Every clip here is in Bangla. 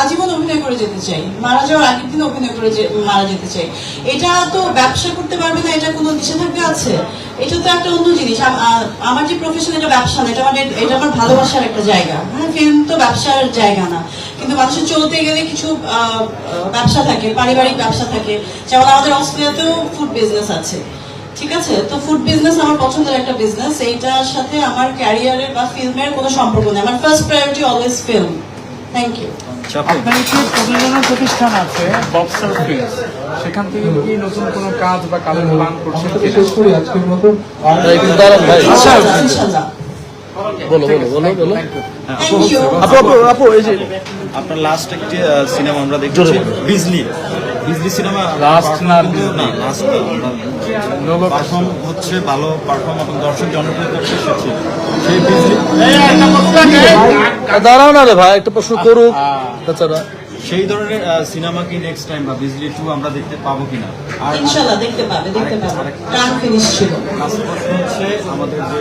আজীবন অভিনয় করে যেতে চাই, মারা যাওয়ার আগের দিন অভিনয় করে মারা যেতে চাই। এটা তো ব্যবসা করতে পারবে না, এটা কোনো নিষেধাজ্ঞা আছে? এটা তো একটা অন্য জিনিস। আমার যে প্রফেশন, এটা ব্যবসা না, এটা আমার ভালোবাসার একটা জায়গা। হ্যাঁ, ফিল্ম তো ব্যবসার জায়গা না, কিন্তু মানুষের চলতে গেলে কিছু ব্যবসা থাকে, পারিবারিক ব্যবসা থাকে। যেমন আমাদের অস্ট্রেলিয়াতেও ফুড বিজনেস আছে, ঠিক আছে? তো ফুড বিজনেস আমার পছন্দের একটা বিজনেস। এইটার সাথে আমার ক্যারিয়ারের বা ফিল্মের কোনো সম্পর্ক নেই। আমার first priority always film. Thank you. আপনার একটি প্রযোজনা প্রতিষ্ঠান আছে বক্সার ফিল্মস, সেখান থেকে কি নতুন কোনো কাজ বা কাজের প্ল্যান করছেন? বিশেষ করে আজকের মতো ইনশাআল্লাহ। বলো বলো বলো বলো। Thank you. আপু এই যে আপনার লাস্ট একটি সিনেমা আমরা দেখেছি, বিজলি সিনেমা লাস্ট না লাস্ট পারফর্ম হচ্ছে, ভালো পারফর্ম এবং দর্শক জনপ্রিয় করছে সেই বিজলি। দাঁড়াও না রে ভাই, একটা প্রশ্ন করুক তাছাড়া। সেই ধরনের সিনেমা কি নেক্সট টাইম বা বিজলি 2 আমরা দেখতে পাবো কিনা? আর ইনশাআল্লাহ দেখতে পাবে। প্ল্যান ফিনিশ ছিল। লাস্ট প্রশ্ন হচ্ছে, আমাদের যে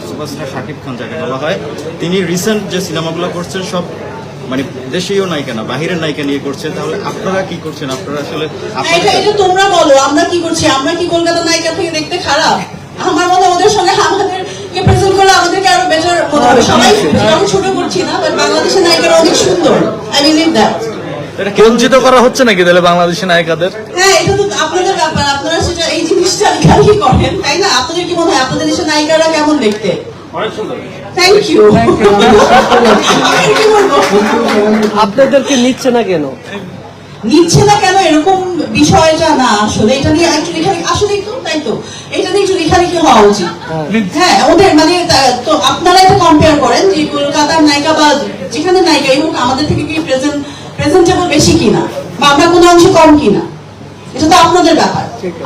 সুপারস্টার শাকিব খান যাকে বলা হয়, তিনি রিসেন্ট যে সিনেমাগুলো করছেন সব মানে দেশীয় নায়িকা না, বাহিরের নায়িকা নিয়ে করছেন। তাহলে আপনারা কি করছেন? আপনারা আসলে এটা তোমরা বলো, আমরা কি করছি? আমরা কি কলকাতা নায়িকা থেকে দেখতে খারাপ? আমার মনে হয় ওদের সঙ্গে আমাদেরকে প্রেজেন্ট করলে আমাদেরকে আরো বেটার মনে হবে। সবাই আমি ছোট করছি না, বাট বাংলাদেশের নায়িকারা অনেক সুন্দর। I believe that. বঞ্চিত করা হচ্ছে নাকি তাহলে বাংলাদেশি নায়িকাদের? হ্যাঁ, এটা তো আপনাদের ব্যাপার, আপনারা সেটা এই জিনিসটা লেখালেখি করেন, তাই না? আপনাদের কি মনে হয় আপনাদের দেশের নায়িকারা কেমন দেখতে? অনেক সুন্দর। Thank you. আপনাদেরকে নিচ্ছে না কেন? নিচ্ছে না কেন এরকম বিষয়টা না, আসলে এটা নিয়ে একটু লেখালেখি, আসলে তো তাই তো, এটা নিয়ে একটু লেখালেখি হওয়া উচিত। হ্যাঁ, ওদের মানে তো আপনারা এটা কম্পেয়ার করেন যে কলকাতার নায়িকা বা যেখানে নায়িকা এই হোক আমাদের থেকে কি প্রেজেন্টেবল বেশি কিনা, বা আমরা কোনো অংশে কম কিনা, এটা তো আপনাদের ব্যাপার।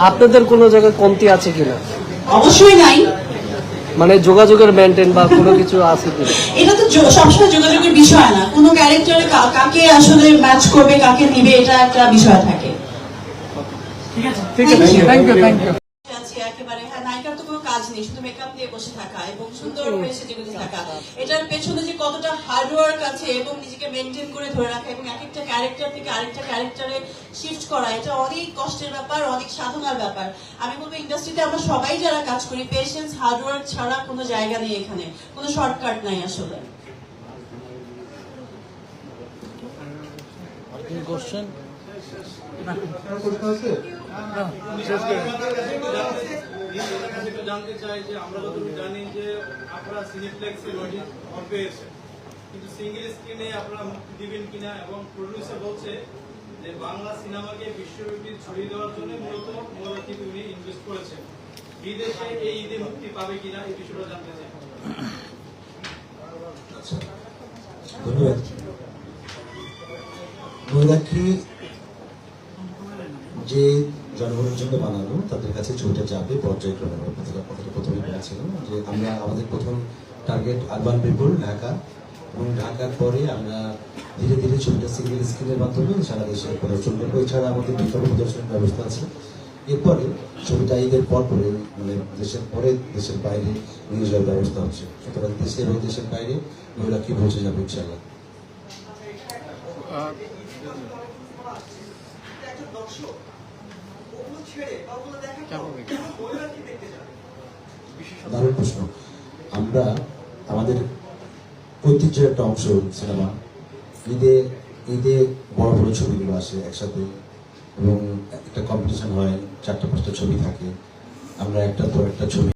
আপনাদের কোনো জায়গায় কমতি আছে কিনা? অবশ্যই নাই। মানে যোগাযোগের মেনটেন বা কোনো কিছু আছে কিনা? এটা তো সবসময় যোগাযোগের বিষয় না, কোনো ক্যারেক্টারে কাকে আসলে ম্যাচ করবে, কাকে নিবে, এটা একটা বিষয় থাকে। ঠিক আছে, থ্যাংক ইউ। একেবারে হ্যাঁ, নায়িকার তো কোনো কাজ নেই, শুধু মেকআপ দিয়ে বসে থাকা এবং সুন্দর হয়ে সেজে গুজে থাকা। এটার পেছনে যে কতটা হার্ডওয়ার্ক আছে এবং নিজেকে মেনটেন করে ধরে রাখা এবং এক একটা ক্যারেক্টার থেকে আরেকটা ক্যারেক্টারে শিফট করা, এটা অনেক কষ্টের ব্যাপার, অনেক সাধনার ব্যাপার। আমি বলবো ইন্ডাস্ট্রিতে আমরা সবাই যারা কাজ করি, পেশেন্স হার্ডওয়ার্ক ছাড়া কোনো জায়গা নেই, এখানে কোনো শর্টকাট নাই আসলে। কোশ্চেন জানতে চাই যে আমরা যতটুকু জানি যে আপনারা সিনেপ্লেক্সে নোটিশ পেয়েছেন, কিন্তু সিঙ্গেল স্ক্রিনে আপনারা মুক্তি দিবেন কিনা, এবং প্রডিউসার বলছে যে বাংলা সিনেমাকে বিশ্বব্যাপী ছড়িয়ে দেওয়ার জন্য মূলত কিন্তু উনি ইনভেস্ট করেছেন। বিদেশে এই ঈদে মুক্তি পাবে কিনা এই বিষয়টা জানতে চাই। ধন্যবাদ। মহিলাক্ষী যে জনগণের জন্য বানানো, তাদের কাছে ছবিটা যাবে পর্যায়ক্রমে। কথাটা প্রথমে বলেছিল যে আমরা আমাদের প্রথম টার্গেট আরবান পিপল, ঢাকা, এবং ঢাকার পরে আমরা ধীরে ধীরে ছবিটা সিঙ্গেল স্ক্রিনের মাধ্যমে সারা দেশে প্রদর্শন করবো। এছাড়া আমাদের বিকল্প প্রদর্শনের ব্যবস্থা আছে। এরপরে ছবিটা ঈদের পর পরে মানে দেশের পরে দেশের বাইরে নিয়ে যাওয়ার ব্যবস্থা হচ্ছে। সুতরাং দেশের ও দেশের বাইরে মহিলাক্ষী পৌঁছে যাবে ইনশাআল্লাহ। দারুণ প্রশ্ন। আমরা আমাদের ঐতিহ্যের একটা অংশ সিনেমা, ঈদে বড় বড় ছবিগুলো আসে একসাথে এবং একটা কম্পিটিশন হয়, 4-5টা ছবি থাকে, আমরা একটা পর একটা ছবি